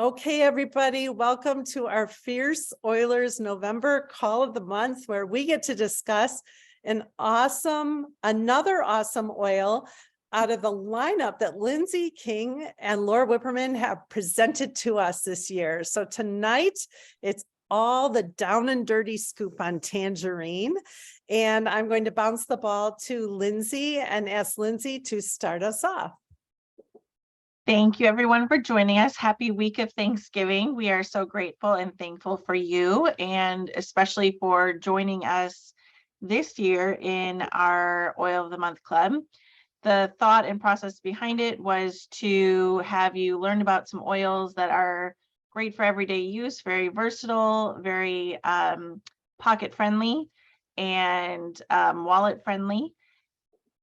Okay, everybody, welcome to our Fierce Oilers November Call of the Month, where we get to discuss another awesome oil out of the lineup that Lindsay King and Laura Whipperman have presented to us this year. So tonight, it's all the down and dirty scoop on Tangerine. And I'm going to bounce the ball to Lindsay and ask Lindsay to start us off. Thank you, everyone, for joining us. Happy week of Thanksgiving. We are so grateful and thankful for you, and especially for joining us this year in our Oil of the Month Club. The thought and process behind it was to have you learn about some oils that are great for everyday use, very versatile, very pocket friendly, and wallet friendly.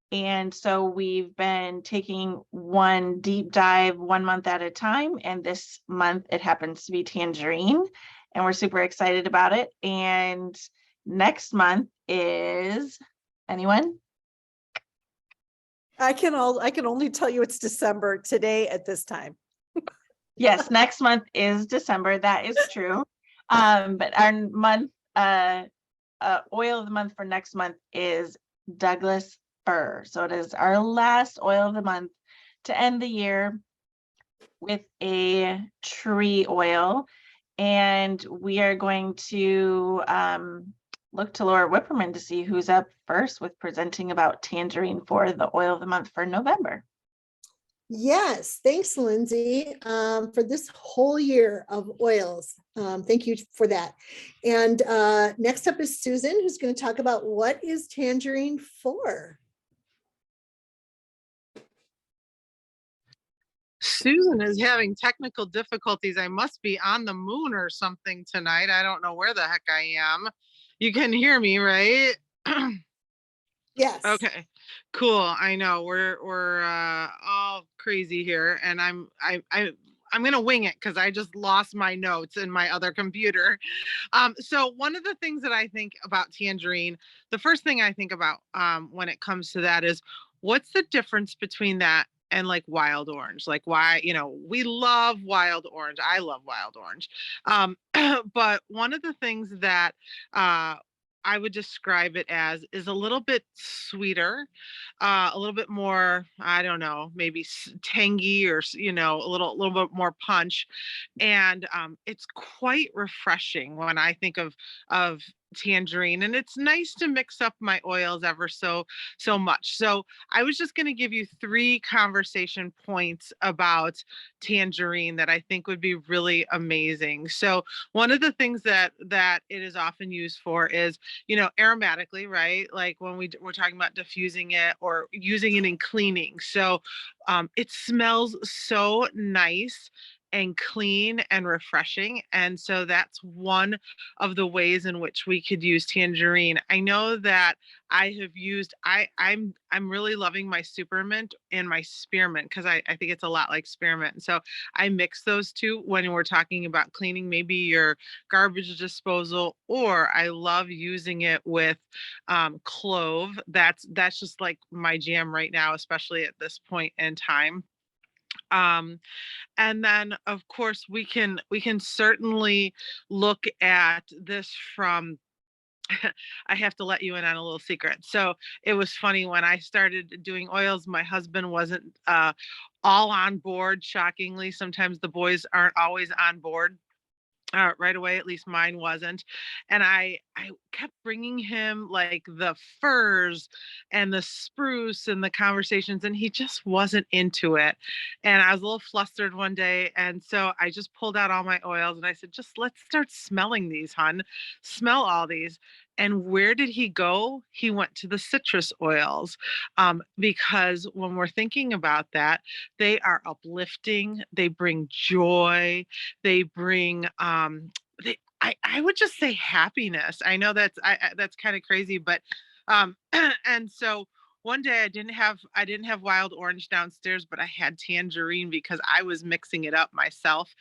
And so we've been taking one deep dive 1 month at a time. And this month it happens to be Tangerine. And we're super excited about it. And next month is anyone? I can only tell you it's December today at this time. Yes, next month is December. That is true. But our month, oil of the month for next month is Douglas Fir. So it is our last oil of the month to end the year with a tree oil. And we are going to look to Laura Whipperman to see who's up first with presenting about Tangerine for the oil of the month for November. Yes, thanks, Lindsay, for this whole year of oils. Thank you for that. And next up is Susan, who's going to talk about what is Tangerine for. Susan is having technical difficulties. I must be on the moon or something tonight. I don't know where the heck I am. You can hear me, right? Yes. Okay, cool. I know we're all crazy here, and I'm gonna wing it because I just lost my notes in my other computer. So one of the things that I think about Tangerine, the first thing I think about when it comes to that is what's the difference between that and like wild orange? Like, why, we love wild orange. I love wild orange. But one of the things that I would describe it as is a little bit sweeter, a little bit more, I don't know, maybe tangy, or a little bit more punch, and it's quite refreshing when I think of Tangerine. And it's nice to mix up my oils ever so much. So I was just going to give you 3 conversation points about Tangerine that I think would be really amazing. So one of the things that it is often used for is, aromatically, right? Like when we're talking about diffusing it or using it in cleaning. So it smells so nice and clean and refreshing. And so that's one of the ways in which we could use Tangerine. I know that I have used, I'm really loving my Supermint and my Spearmint because I think it's a lot like Spearmint. So I mix those two when we're talking about cleaning, maybe your garbage disposal, or I love using it with clove. That's just like my jam right now, especially at this point in time. And then of course we can certainly look at this from I have to let you in on a little secret. So it was funny when I started doing oils, my husband wasn't all on board. Shockingly, sometimes the boys aren't always on board right away. At least mine wasn't. And I kept bringing him like the firs and the spruce and the conversations, and he just wasn't into it. And I was a little flustered one day, and so I just pulled out all my oils and I said, just let's start smelling these, hon. Smell all these. And where did he go? He went to the citrus oils, because when we're thinking about that, they are uplifting, they bring joy, they bring I would just say happiness. I know that's that's kind of crazy, but and so one day I didn't have wild orange downstairs, but I had Tangerine because I was mixing it up myself.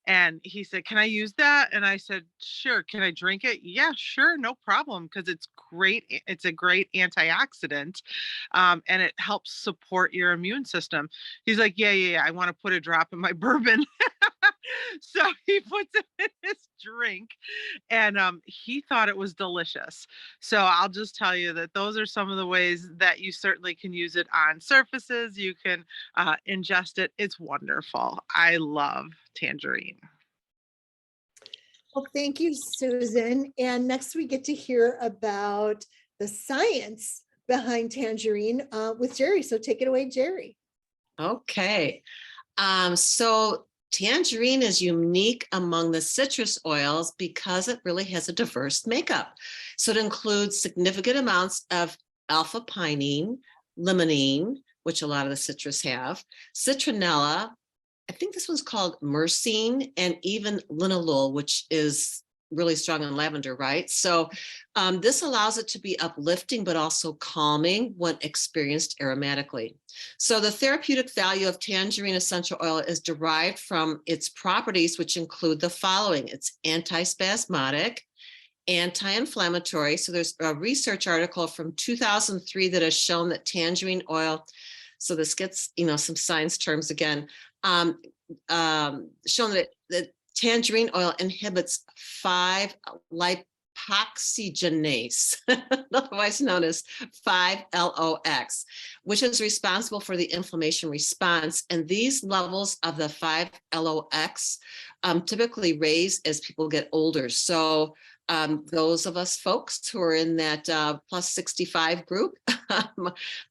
And he said, "Can I use that?" And I said, "Sure." "Can I drink it?" "Yeah, sure, no problem," because it's great. It's a great antioxidant, and it helps support your immune system. He's like, "Yeah, I want to put a drop in my bourbon." So he puts it in his drink, and he thought it was delicious. So I'll just tell you that those are some of the ways that you certainly can use it on surfaces. You can ingest it. It's wonderful. I love Tangerine. Well, thank you, Susan. And next we get to hear about the science behind Tangerine with Jerry. So take it away, Jerry. Okay. So tangerine is unique among the citrus oils because it really has a diverse makeup. So it includes significant amounts of alpha pinene, limonene, which a lot of the citrus have, citronella, I think this one's called myrcene, and even linalool, which is really strong in lavender, right? So this allows it to be uplifting, but also calming when experienced aromatically. So the therapeutic value of tangerine essential oil is derived from its properties, which include the following. It's antispasmodic, anti-inflammatory. So there's a research article from 2003 that has shown that tangerine oil, so this gets, some science terms again, shown that tangerine oil inhibits 5-lipoxygenase, otherwise known as 5-LOX, which is responsible for the inflammation response. And these levels of the 5-LOX typically raise as people get older. So those of us folks who are in that plus 65 group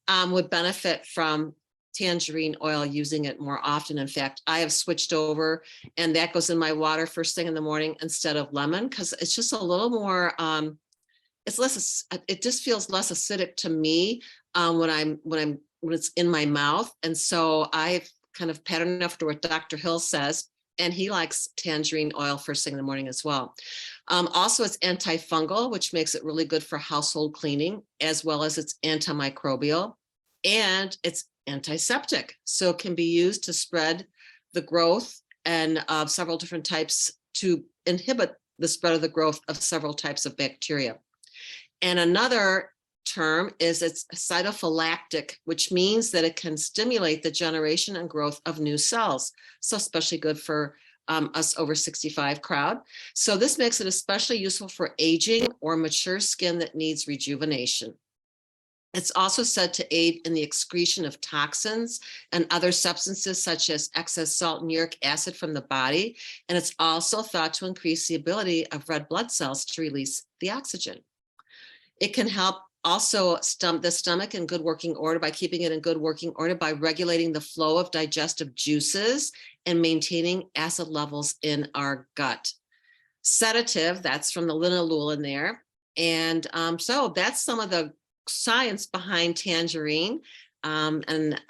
would benefit from tangerine oil, using it more often. In fact, I have switched over, and that goes in my water first thing in the morning instead of lemon, because it's just a little more, it just feels less acidic to me when it's in my mouth. And so I've kind of patterned after what Dr. Hill says, and he likes tangerine oil first thing in the morning as well. Also, it's antifungal, which makes it really good for household cleaning, as well as it's antimicrobial, and it's antiseptic. So it can be used to spread the growth and several different types, to inhibit the spread of the growth of several types of bacteria. And another term is it's cytophylactic, which means that it can stimulate the generation and growth of new cells. So especially good for us over 65 crowd. So this makes it especially useful for aging or mature skin that needs rejuvenation. It's also said to aid in the excretion of toxins and other substances such as excess salt and uric acid from the body. And it's also thought to increase the ability of red blood cells to release the oxygen. It can help also the stomach in good working order by keeping it in good working order by regulating the flow of digestive juices and maintaining acid levels in our gut. Sedative, that's from the linalool in there. And so that's some of the science behind tangerine, and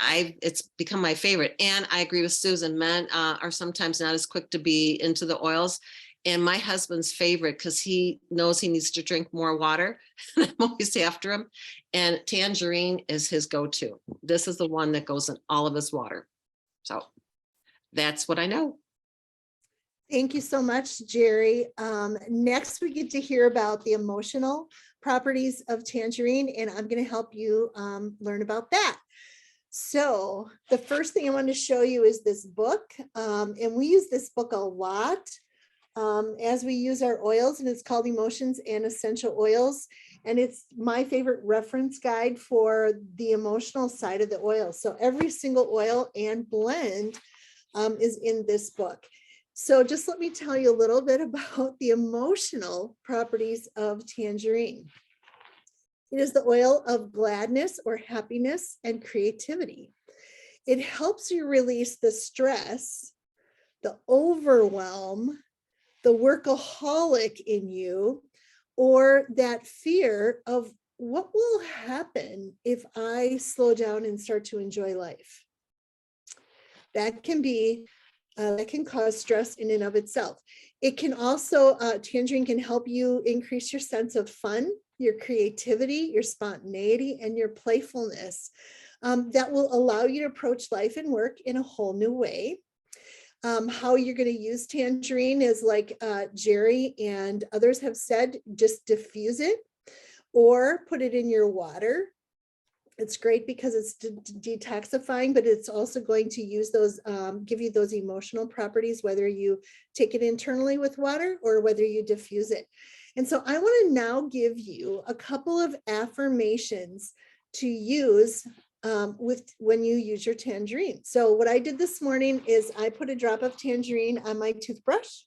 it's become my favorite. And I agree with Susan, men are sometimes not as quick to be into the oils, and my husband's favorite, because he knows he needs to drink more water, and I'm always after him, and tangerine is his go-to. This is the one that goes in all of his water. So that's what I know. Thank you so much, Jerry. Next, we get to hear about the emotional properties of tangerine, and I'm going to help you learn about that. So the first thing I want to show you is this book, and we use this book a lot as we use our oils, and it's called Emotions and Essential Oils, and it's my favorite reference guide for the emotional side of the oil. So every single oil and blend is in this book. So just let me tell you a little bit about the emotional properties of tangerine. It is the oil of gladness or happiness and creativity. It helps you release the stress, the overwhelm, the workaholic in you, or that fear of what will happen if I slow down and start to enjoy life. That can cause stress in and of itself. It can also, tangerine can help you increase your sense of fun, your creativity, your spontaneity, and your playfulness. That will allow you to approach life and work in a whole new way. How you're going to use tangerine is like Jerry and others have said, just diffuse it or put it in your water. It's great because it's detoxifying, but it's also going to use those, give you those emotional properties, whether you take it internally with water or whether you diffuse it. And so I want to now give you a couple of affirmations to use when you use your Tangerine. So what I did this morning is I put a drop of Tangerine on my toothbrush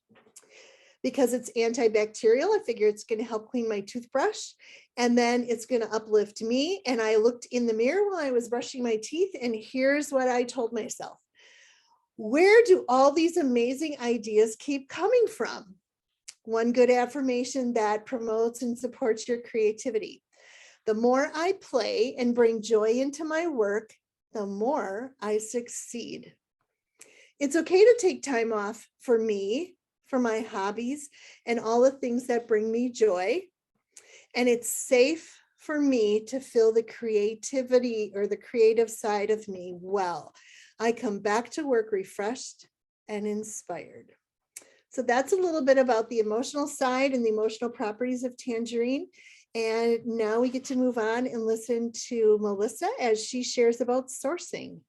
because it's antibacterial. I figure it's going to help clean my toothbrush, and then it's going to uplift me. And I looked in the mirror while I was brushing my teeth, and here's what I told myself. Where do all these amazing ideas keep coming from? One good affirmation that promotes and supports your creativity. The more I play and bring joy into my work, the more I succeed. It's okay to take time off for me, for my hobbies, and all the things that bring me joy. And it's safe for me to feel the creativity or the creative side of me well. I come back to work refreshed and inspired. So that's a little bit about the emotional side and the emotional properties of Tangerine. And now we get to move on and listen to Melissa as she shares about sourcing.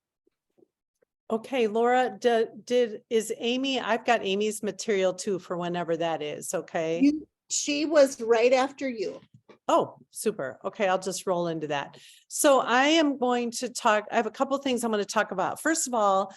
Okay, Laura, is Amy, I've got Amy's material too for whenever that is, okay? She was right after you. Oh, super. Okay, I'll just roll into that. So I am going to talk, I have a couple of things I'm going to talk about. First of all,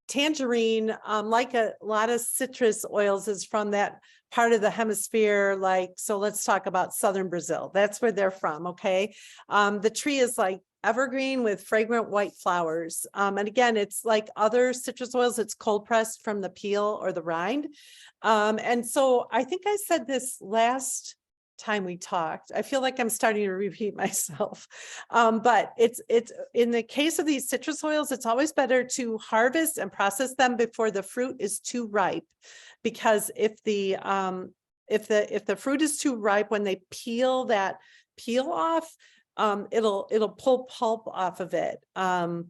Tangerine, like a lot of citrus oils, is from that part of the hemisphere. Like, so let's talk about southern Brazil. That's where they're from. Okay. The tree is like evergreen with fragrant white flowers. And again, it's like other citrus oils. It's cold pressed from the peel or the rind. And so I think I said this last time we talked. I feel like I'm starting to repeat myself. But it's in the case of these citrus oils, it's always better to harvest and process them before the fruit is too ripe, because if the fruit is too ripe, when they peel that peel off, it'll pull pulp off of it. And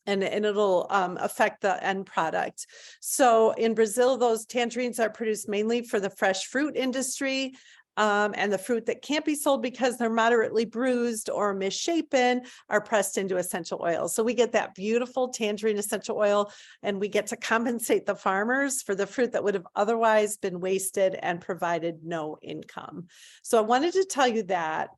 it'll affect the end product. So in Brazil, those tangerines are produced mainly for the fresh fruit industry. And the fruit that can't be sold because they're moderately bruised or misshapen are pressed into essential oils. So we get that beautiful tangerine essential oil, and we get to compensate the farmers for the fruit that would have otherwise been wasted and provided no income. So I wanted to tell you that.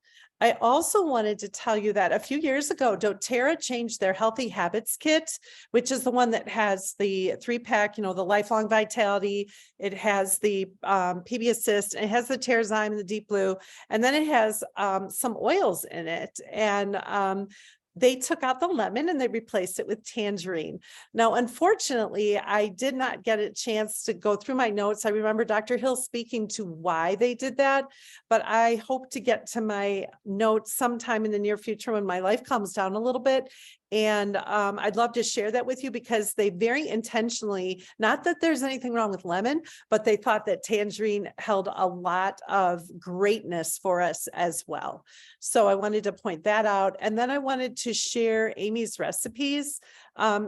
I also wanted to tell you that a few years ago, doTERRA changed their Healthy Habits Kit, which is the one that has the 3-pack, the Lifelong Vitality. It has the PB Assist, it has the Terrazyme and the Deep Blue, and then it has some oils in it. And they took out the lemon and they replaced it with tangerine. Now, unfortunately, I did not get a chance to go through my notes. I remember Dr. Hill speaking to why they did that, but I hope to get to my notes sometime in the near future when my life calms down a little bit. And I'd love to share that with you, because they very intentionally, not that there's anything wrong with lemon, but they thought that tangerine held a lot of greatness for us as well. So I wanted to point that out. And then I wanted to share Amy's recipes.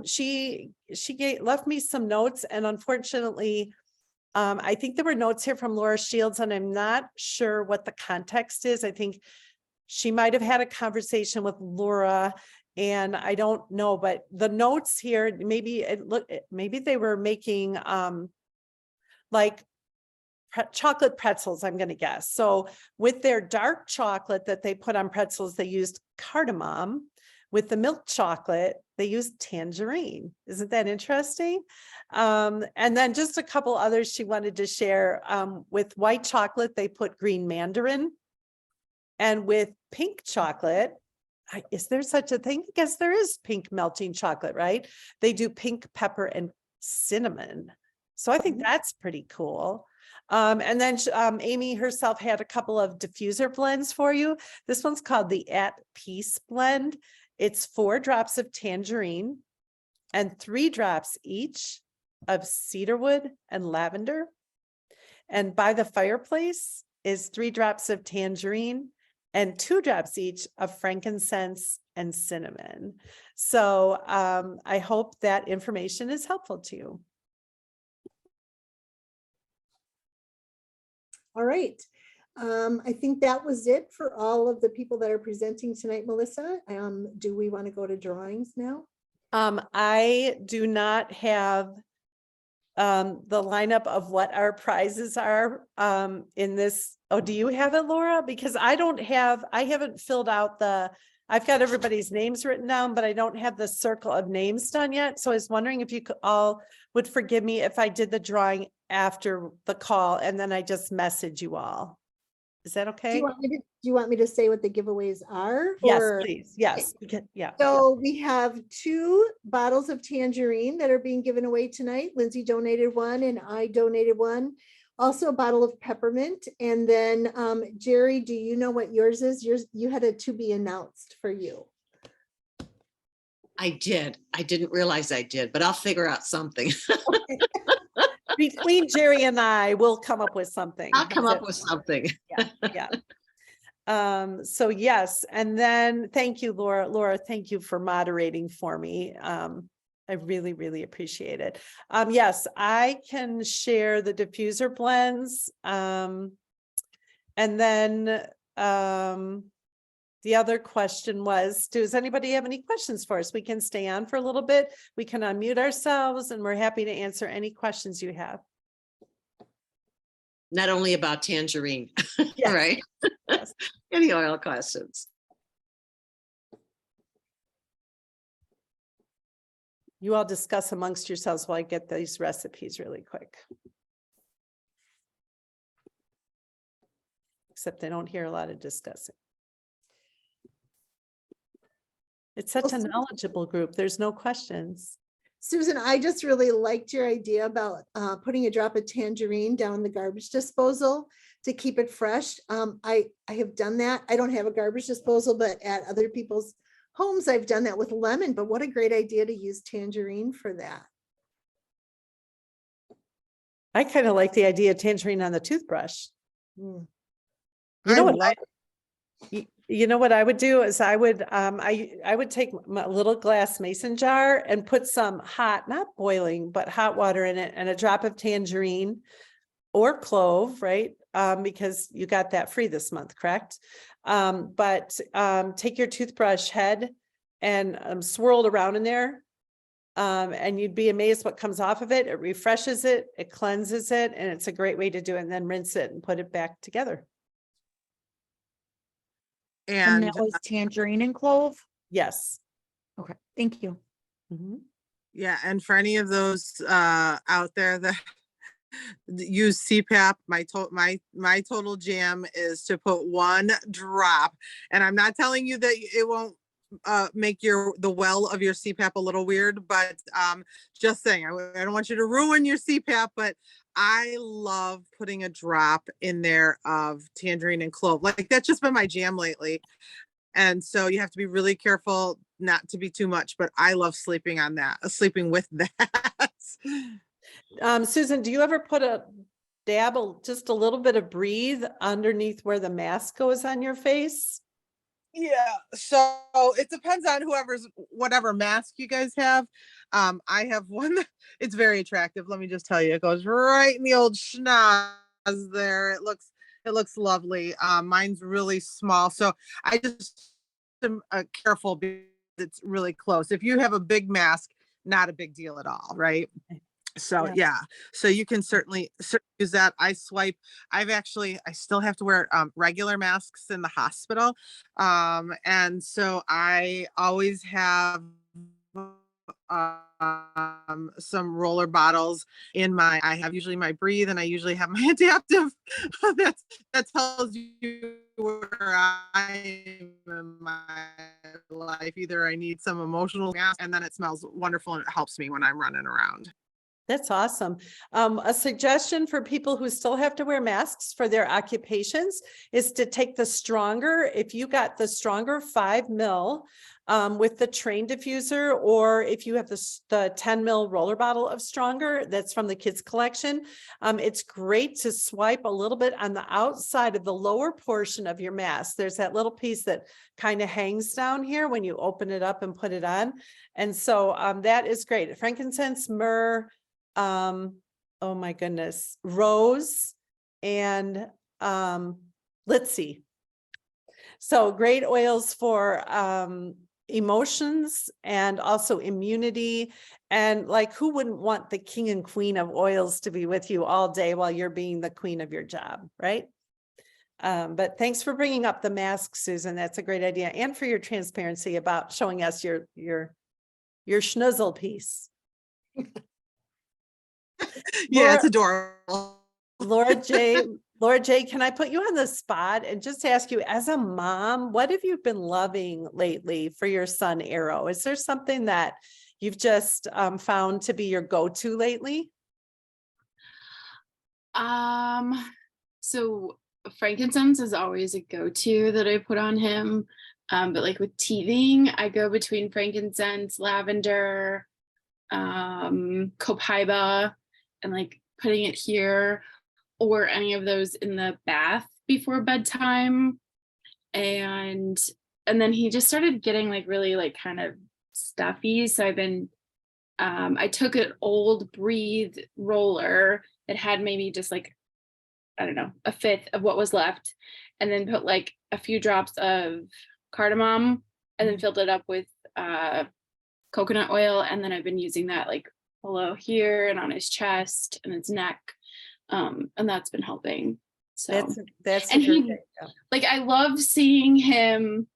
She left me some notes, and unfortunately, I think there were notes here from Laura Shields, and I'm not sure what the context is. I think she might have had a conversation with Laura, and I don't know, but the notes here, maybe they were making like chocolate pretzels, I'm going to guess. So with their dark chocolate that they put on pretzels, they used cardamom. With the milk chocolate, they used tangerine. Isn't that interesting? And then just a couple others she wanted to share. With white chocolate, they put green mandarin. And with pink chocolate, is there such a thing? I guess there is pink melting chocolate, right? They do pink pepper and cinnamon. So I think that's pretty cool. And then Amy herself had a couple of diffuser blends for you. This one's called the At Peace blend. It's 4 drops of tangerine and 3 drops each of cedarwood and lavender. And by the fireplace is 3 drops of tangerine and 2 drops each of frankincense and cinnamon. So I hope that information is helpful to you. All right. I think that was it for all of the people that are presenting tonight, Melissa. Do we want to go to drawings now? I do not have the lineup of what our prizes are in this. Oh, do you have it, Laura? Because I haven't filled out I've got everybody's names written down, but I don't have the circle of names done yet. So I was wondering if you all would forgive me if I did the drawing after the call and then I just message you all. Is that Do okay? you want me to say what the giveaways are? Yes, or- please. Yes. Yeah. So we have 2 bottles of Tangerine that are being given away tonight. Lindsay donated 1 and I donated 1. Also a bottle of peppermint. And then Jerry, do you know what yours is? You had a to be announced for you. I did. I didn't realize I did, but I'll figure out something. Between Jerry and I, we'll come up with something. I'll come How's up it? with something. Yeah. So yes, and then thank you, Laura. Laura, thank you for moderating for me. I really, really appreciate it. Yes, I can share the diffuser blends. And then the other question was, does anybody have any questions for us? We can stay on for a little bit. We can unmute ourselves and we're happy to answer any questions you have. Not only about Tangerine, Yes. right? Yes. Any oil questions? You all discuss amongst yourselves while I get these recipes really quick. Except I don't hear a lot of discussing. It's such a knowledgeable group. There's no questions. Susan, I just really liked your idea about putting a drop of Tangerine down the garbage disposal to keep it fresh. I have done that. I don't have a garbage disposal, but at other people's homes, I've done that with lemon, but what a great idea to use Tangerine for that. I kind of like the idea of Tangerine on the toothbrush. Mm. You know I what? like- You know what I would do is I would take my little glass mason jar and put some hot, not boiling, but hot water in it and a drop of tangerine or clove, right? Because you got that free this month, correct? But take your toothbrush head and swirl it around in there. And you'd be amazed what comes off of it. It refreshes it, it cleanses it, and it's a great way to do it. And then rinse it and put it back together. And And that was tangerine and clove? Yes. Okay, thank you. Mhm. yeah, and for any of those out there that use CPAP, my total jam is to put 1 drop. And I'm not telling you that it won't make the well of your CPAP a little weird, but just saying, I don't want you to ruin your CPAP, but I love putting a drop in there of tangerine and clove. Like that's just been my jam lately. And so you have to be really careful not to be too much, but I love sleeping with that. Susan, do you ever put just a little bit of breathe underneath where the mask goes on your face? Yeah, so it depends on whatever mask you guys have. I have one that it's very attractive. Let me just tell you, it goes right in the old schnoz there. It looks lovely. Mine's really small, so I just am careful because it's really close. If you have a big mask, not a big deal at all, right? So yeah, so you can certainly use that. I still have to wear regular masks in the hospital. And so I always have some roller bottles I have usually my breathe and I usually have my adaptive. that tells you where I am in my life. Either I need some emotional mask and then it smells wonderful and it helps me when I'm running around. That's awesome. A suggestion for people who still have to wear masks for their occupations is to take if you got the stronger 5 ml with the train diffuser, or if you have the 10 ml roller bottle of stronger, that's from the kids collection. It's great to swipe a little bit on the outside of the lower portion of your mask. There's that little piece that kind of hangs down here when you open it up and put it on. And so that is great. Frankincense, myrrh, oh my goodness, rose, and let's see. So great oils for emotions and also immunity. And like, who wouldn't want the king and queen of oils to be with you all day while you're being the queen of your job, right? But thanks for bringing up the mask, Susan. That's a great idea. And for your transparency about showing us your schnuzzle piece. Yeah, it's adorable. Laura J, can I put you on the spot and just ask you, as a mom, what have you been loving lately for your son, Arrow? Is there something that you've just found to be your go-to lately? So frankincense is always a go-to that I put on him. But like with teething, I go between frankincense, lavender, copaiba, and like putting it here, or any of those in the bath before bedtime. And then he just started getting like really like kind of stuffy. So I've been, I took an old Breathe roller that had maybe just like, I don't know, a fifth of what was left, and then put like a few drops of cardamom and then filled it up with coconut oil. And then I've been using that like below here and on his chest and his neck. And that's been helping. So that's and a good he idea. like, I love seeing him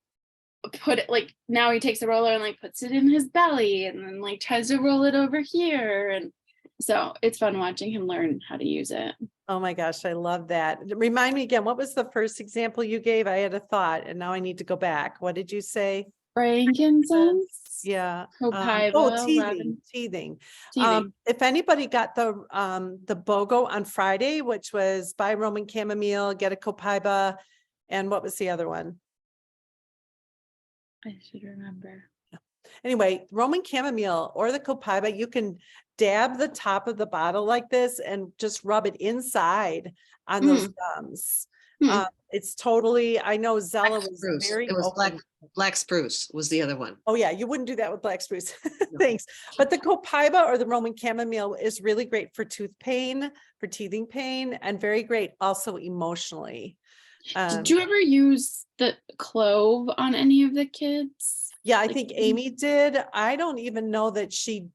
put it like, now he takes the roller and like puts it in his belly and then like tries to roll it over here. And so it's fun watching him learn how to use it. Oh my gosh, I love that. Remind me again, what was the first example you gave? I had a thought and now I need to go back. What did you say? Frankincense. Yeah. Copaiba, Teething. teething. If anybody got the BOGO on Friday, which was buy Roman chamomile, get a copaiba, and what was the other one? I should remember. Anyway, Roman chamomile or the copaiba, you can dab the top of the bottle like this and just rub it inside on those gums. It's totally, I know Zella was very It was open. black spruce was the other one. Oh yeah, you wouldn't do that with black spruce. No. Thanks. But the copaiba or the Roman chamomile is really great for tooth pain, for teething pain, and very great also emotionally. Did you ever use the clove on any of the kids? Yeah, I Like, think Amy did. I don't even know that she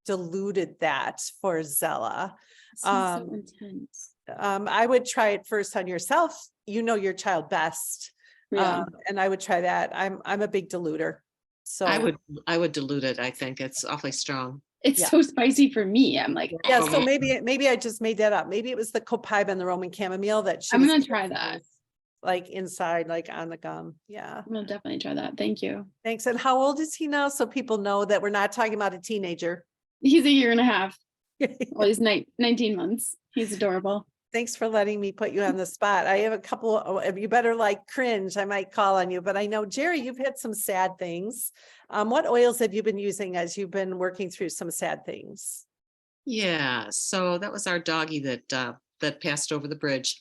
diluted that for Zella. It seems so intense. I would try it first on yourself. You know your child best. Yeah. And I would try that. I'm a big diluter. So I would dilute it. I think it's awfully strong. It's yeah. so spicy for me. I'm like, yeah, oh, so maybe I just made that up. Maybe it was the copaiba and the Roman chamomile that she I'm was gonna try that. like inside, like on the gum. Yeah. I'm gonna definitely try that. Thank you. Thanks. And how old is he now? So people know that we're not talking about a teenager. He's a year and a half. Well, he's 19 months. He's adorable. Thanks for letting me put you on the spot. I have a couple, you better like cringe, I might call on you, but I know, Jerry, you've had some sad things. What oils have you been using as you've been working through some sad things? Yeah, so that was our doggy that passed over the bridge.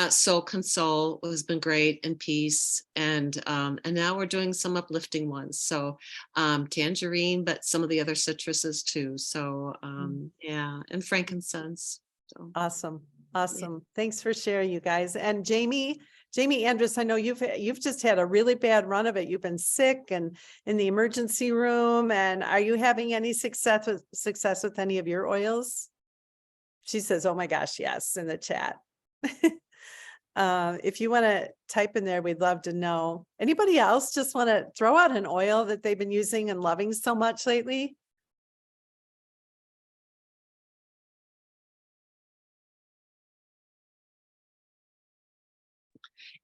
So Console has been great, and Peace, and now we're doing some uplifting ones. So Tangerine, but some of the other citruses too. So yeah, and frankincense. So Awesome. Awesome. Thanks for sharing, you guys. And Jamie Andrus, I know you've just had a really bad run of it. You've been sick and in the emergency room. And are you having any success with any of your oils? She says, oh my gosh, yes, in the chat. If you want to type in there, we'd love to know. Anybody else just want to throw out an oil that they've been using and loving so much lately?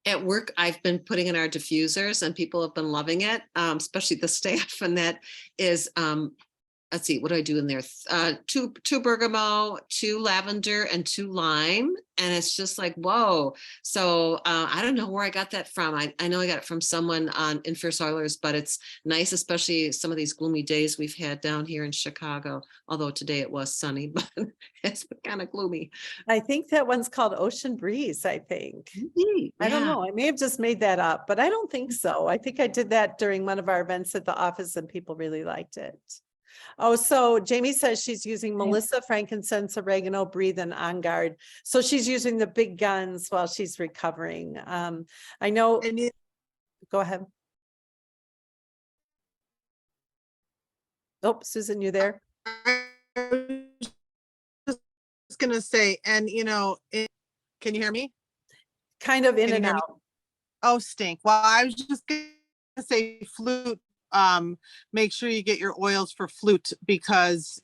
at work, I've been putting in our diffusers and people have been loving it, especially the staff. And that is, let's see, what do I do in there? Two bergamot, 2 lavender, and 2 lime. And it's just like, whoa. So I don't know where I got that from. I know I got it from someone in Fierce Oilers, but it's nice, especially some of these gloomy days we've had down here in Chicago. Although today it was sunny, but it's been kind of gloomy. I think that one's called Ocean Breeze, I think. I don't Yeah. know. I may have just made that up, but I don't think so. I think I did that during one of our events at the office and people really liked it. Oh, so Jamie says she's using Melissa, frankincense, oregano, breathe, and On Guard. So she's using the big guns while she's recovering. I know. Go ahead. Oh, Susan, you there? I was just gonna say, and can you hear me? Kind of in Can you and hear me? out. Oh, stink. Well, I was just gonna say flute. Make sure you get your oils for flute because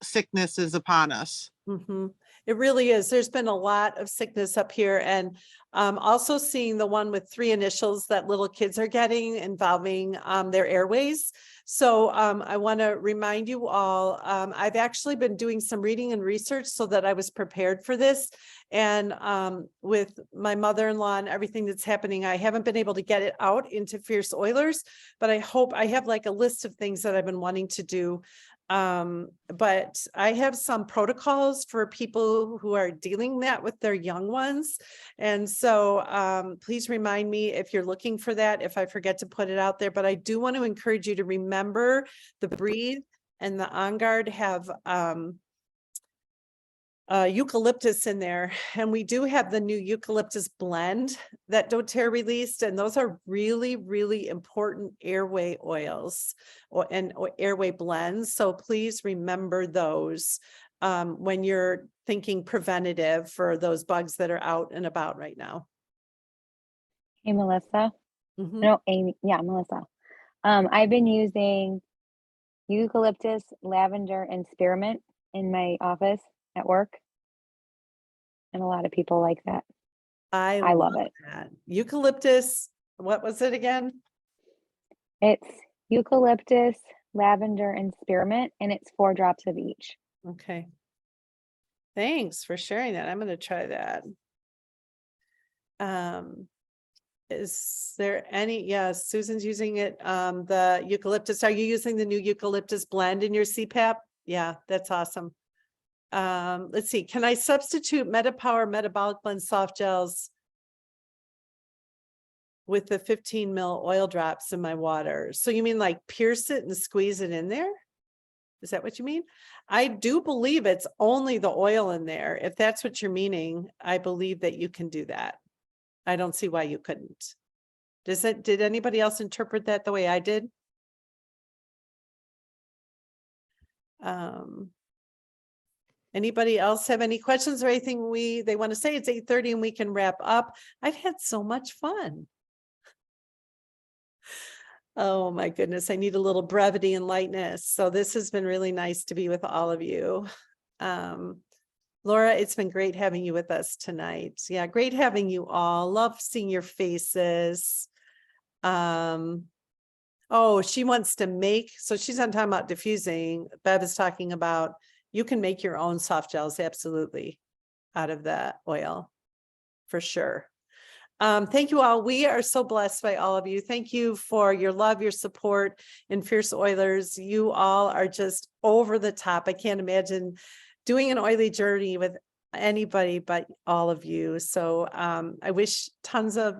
sickness is upon us. Mm-hmm. It really is. There's been a lot of sickness up here, and also seeing the one with 3 initials that little kids are getting involving their airways. So I want to remind you all, I've actually been doing some reading and research so that I was prepared for this. And with my mother-in-law and everything that's happening, I haven't been able to get it out into Fierce Oilers, but I hope I have like a list of things that I've been wanting to do. But I have some protocols for people who are dealing that with their young ones. And so please remind me if you're looking for that, if I forget to put it out there, but I do want to encourage you to remember the Breathe and the On Guard have eucalyptus in there, and we do have the new eucalyptus blend that doTERRA released, and those are really, really important airway oils or airway blends. So please remember those when you're thinking preventative for those bugs that are out and about right now. Hey, Melissa. Mhm. No, Amy. Yeah, Melissa. I've been using eucalyptus, lavender, and spearmint in my office at work. And a lot of people like that. I love it. that. Eucalyptus, what was it again? It's eucalyptus, lavender, and spearmint, and it's 4 drops of each. Okay. Thanks for sharing that. I'm going to try that. Is there any, yes, Susan's using it, the eucalyptus. Are you using the new eucalyptus blend in your CPAP? Yeah, that's awesome. Let's see, can I substitute MetaPower Metabolic Blend soft gels with the 15 ml oil drops in my water? So you mean like pierce it and squeeze it in there? Is that what you mean? I do believe it's only the oil in there. If that's what you're meaning, I believe that you can do that. I don't see why you couldn't. Did anybody else interpret that the way I did? Anybody else have any questions or anything they want to say? It's 8:30 and we can wrap up. I've had so much fun. Oh my goodness, I need a little brevity and lightness. So this has been really nice to be with all of you. Laura, it's been great having you with us tonight. Yeah, great having you all. Love seeing your faces. Oh, she wants to make, so she's not talking about diffusing. Bev is talking about you can make your own soft gels, absolutely, out of that oil, for sure. Thank you all. We are so blessed by all of you. Thank you for your love, your support in Fierce Oilers. You all are just over the top. I can't imagine doing an oily journey with anybody but all of you. So I wish tons of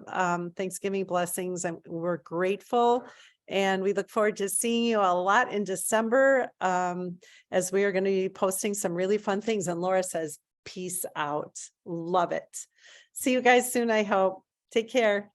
Thanksgiving blessings, and we're grateful. And we look forward to seeing you a lot in December as we are going to be posting some really fun things. And Laura says, peace out. Love it. See you guys soon, I hope. Take care.